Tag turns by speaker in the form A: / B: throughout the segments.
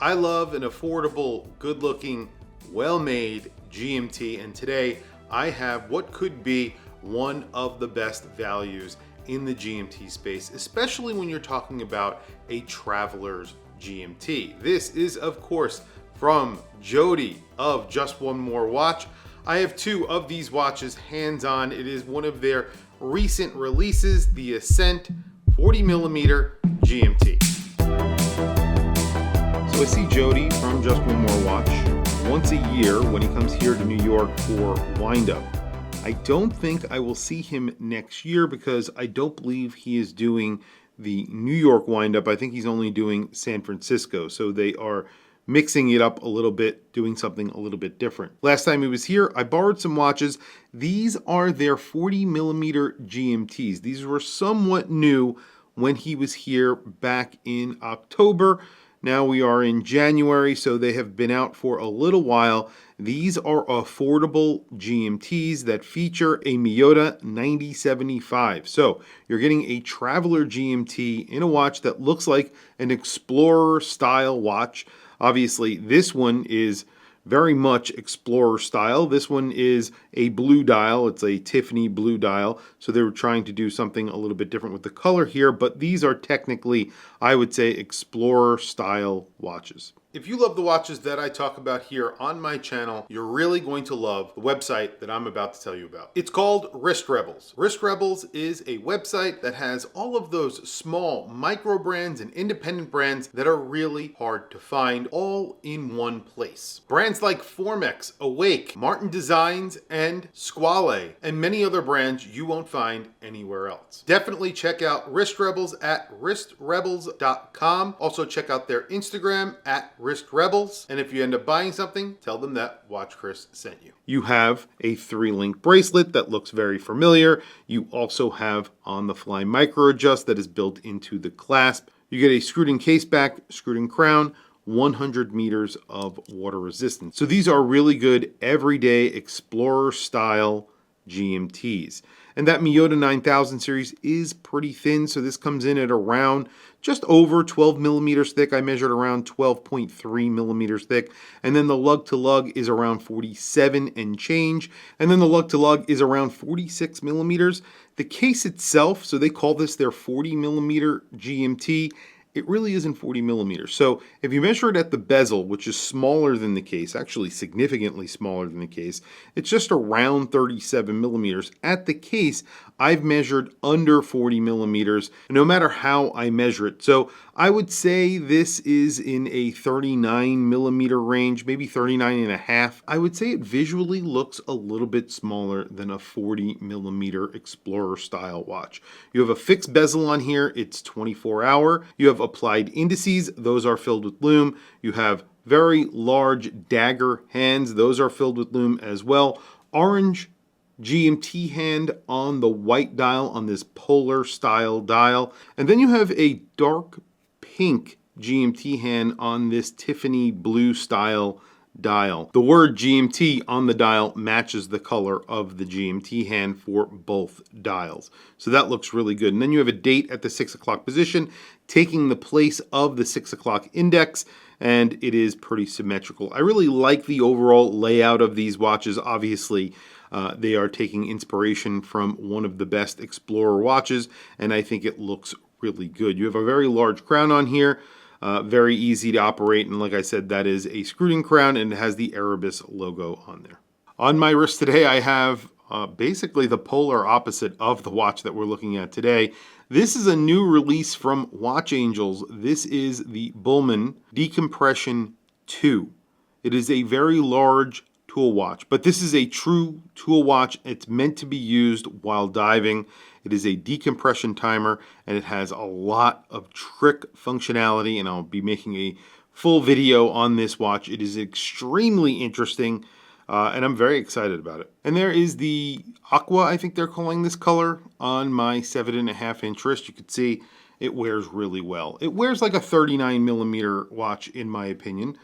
A: I love an affordable, good-looking, well-made GMT, and today I have what could be one of the best values in the GMT space, especially when you're talking about a traveler's GMT. This is, of course, from Jody of Just One More Watch. I have two of these watches hands-on. It is one of their recent releases, the Ascent 40mm GMT. So I see Jody from Just One More Watch once a year when he comes here to New York for wind-up. I don't think I will see him next year because I don't believe he is doing the New York wind-up. I think he's only doing San Francisco. So they are mixing it up a little bit, doing something a little bit different. Last time he was here, I borrowed some watches. These are their 40mm GMTs. These were somewhat new when he was here back in October. Now we are in January, so they have been out for a little while. These are affordable GMTs that feature a Miyota 9075. So you're getting a traveler GMT in a watch that looks like an Explorer style watch. Obviously, this one is very much Explorer style. This one is a blue dial. It's a Tiffany blue dial. So they were trying to do something a little bit different with the color here, but these are technically, I would say, Explorer style watches. If you love the watches that I talk about here on my channel, you're really going to love the website that I'm about to tell you about. It's called Wristrebels. Wristrebels is a website that has all of those small micro brands and independent brands that are really hard to find all in one place. Brands like Formex, Awake, Martin Designs, and Squale, and many other brands you won't find anywhere else. Definitely check out Wristrebels at wristrebels.com. Also check out their Instagram at Wristrebels, and if you end up buying something, tell them that Watch Chris sent you. You have a 3-link bracelet that looks very familiar. You also have on-the-fly micro adjust that is built into the clasp. You get a screwed-in case back, screwed-in crown, 100 meters of water resistance. So these are really good everyday Explorer style GMTs. And that Miyota 9000 series is pretty thin, so this comes in at around just over 12 millimeters thick. I measured around 12.3 millimeters thick. And then the lug to lug is around 47 and change. And then the lug to lug is around 46 millimeters. The case itself, so they call this their 40 millimeter GMT. It really isn't 40 millimeters. So if you measure it at the bezel, which is smaller than the case, actually significantly smaller than the case, it's just around 37 millimeters. At the case, I've measured under 40 millimeters, no matter how I measure it. So I would say this is in a 39 millimeter range, maybe 39 and a half. I would say it visually looks a little bit smaller than a 40 millimeter Explorer style watch. You have a fixed bezel on here. It's 24-hour. You have applied indices. Those are filled with Lume. You have very large dagger hands. Those are filled with Lume as well. Orange GMT hand on the white dial on this polar style dial. And then you have a dark pink GMT hand on this Tiffany blue style dial. The word GMT on the dial matches the color of the GMT hand for both dials. So that looks really good. And then you have a date at the 6 o'clock position, taking the place of the 6 o'clock index, and it is pretty symmetrical. I really like the overall layout of these watches. Obviously, they are taking inspiration from one of the best Explorer watches, and I think it looks really good. You have a very large crown on here, very easy to operate, and like I said, that is a screwed-in crown, and it has the Erebus logo on there. On my wrist today, I have basically the polar opposite of the watch that we're looking at today. This is a new release from Watch Angels. This is the Bullman Decompression 2. It is a very large tool watch, but this is a true tool watch. It's meant to be used while diving. It is a decompression timer, and it has a lot of trick functionality, and I'll be making a full video on this watch. It is extremely interesting, and I'm very excited about it. And there is the Aqua, I think they're calling this color, on my 7.5 inch wrist. You can see it wears really well. It wears like a 39 millimeter watch, in my opinion.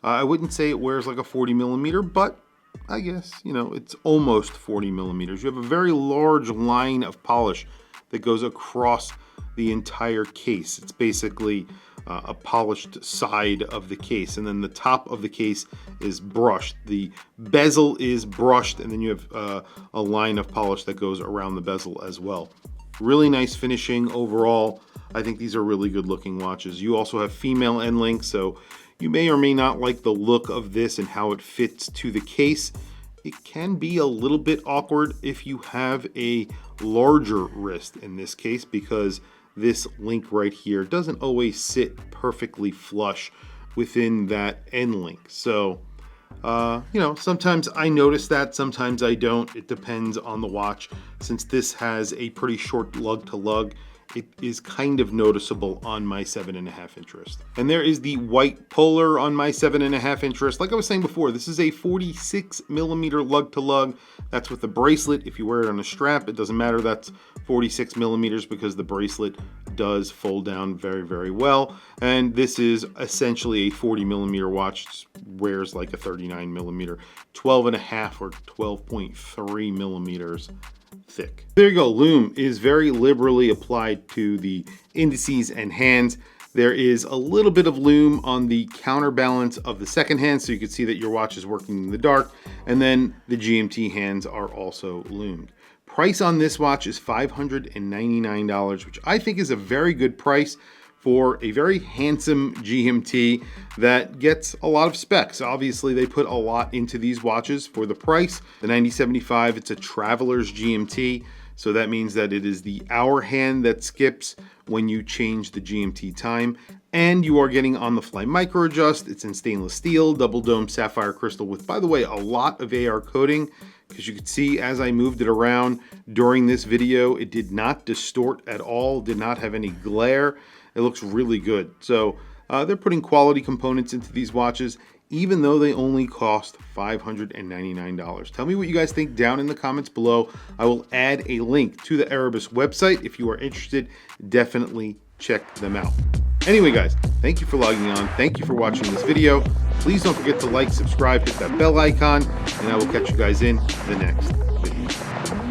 A: I wouldn't say it wears like a 40 millimeter, but I guess, you know, it's almost 40 millimeters. You have a very large line of polish that goes across the entire case. It's basically a polished side of the case, and then the top of the case is brushed. The bezel is brushed, and then you have a line of polish that goes around the bezel as well. Really nice finishing overall. I think these are really good looking watches. You also have female end links, so you may or may not like the look of this and how it fits to the case. It can be a little bit awkward if you have a larger wrist in this case, because this link right here doesn't always sit perfectly flush within that end link. So, you know, sometimes I notice that, sometimes I don't. It depends on the watch. Since this has a pretty short lug to lug, it is kind of noticeable on my 7.5 inch wrist. And there is the white polar on my 7.5 inch wrist. Like I was saying before, this is a 46mm lug to lug. That's with the bracelet. If you wear it on a strap, it doesn't matter. That's 46mm because the bracelet does fold down very, very well. And this is essentially a 40mm watch. It wears like a 39mm, 12.5 or 12.3 millimeters thick. There you go. Lume is very liberally applied to the indices and hands. There is a little bit of lume on the counterbalance of the second hand, so you can see that your watch is working in the dark, and then the GMT hands are also lumed. Price on this watch is $599, which I think is a very good price for a very handsome GMT that gets a lot of specs. Obviously, they put a lot into these watches for the price. The 9075, it's a Traveler's GMT, so that means that it is the hour hand that skips when you change the GMT time, and you are getting on the fly micro adjust. It's in stainless steel, double dome sapphire crystal with, by the way, a lot of AR coating, because you could see as I moved it around during this video, it did not distort at all, did not have any glare. It looks really good. So they're putting quality components into these watches, even though they only cost $599. Tell me what you guys think down in the comments below. I will add a link to the Erebus website. If you are interested, definitely check them out. Anyway, guys, thank you for logging on. Thank you for watching this video. Please don't forget to like, subscribe, hit that bell icon, and I will catch you guys in the next video.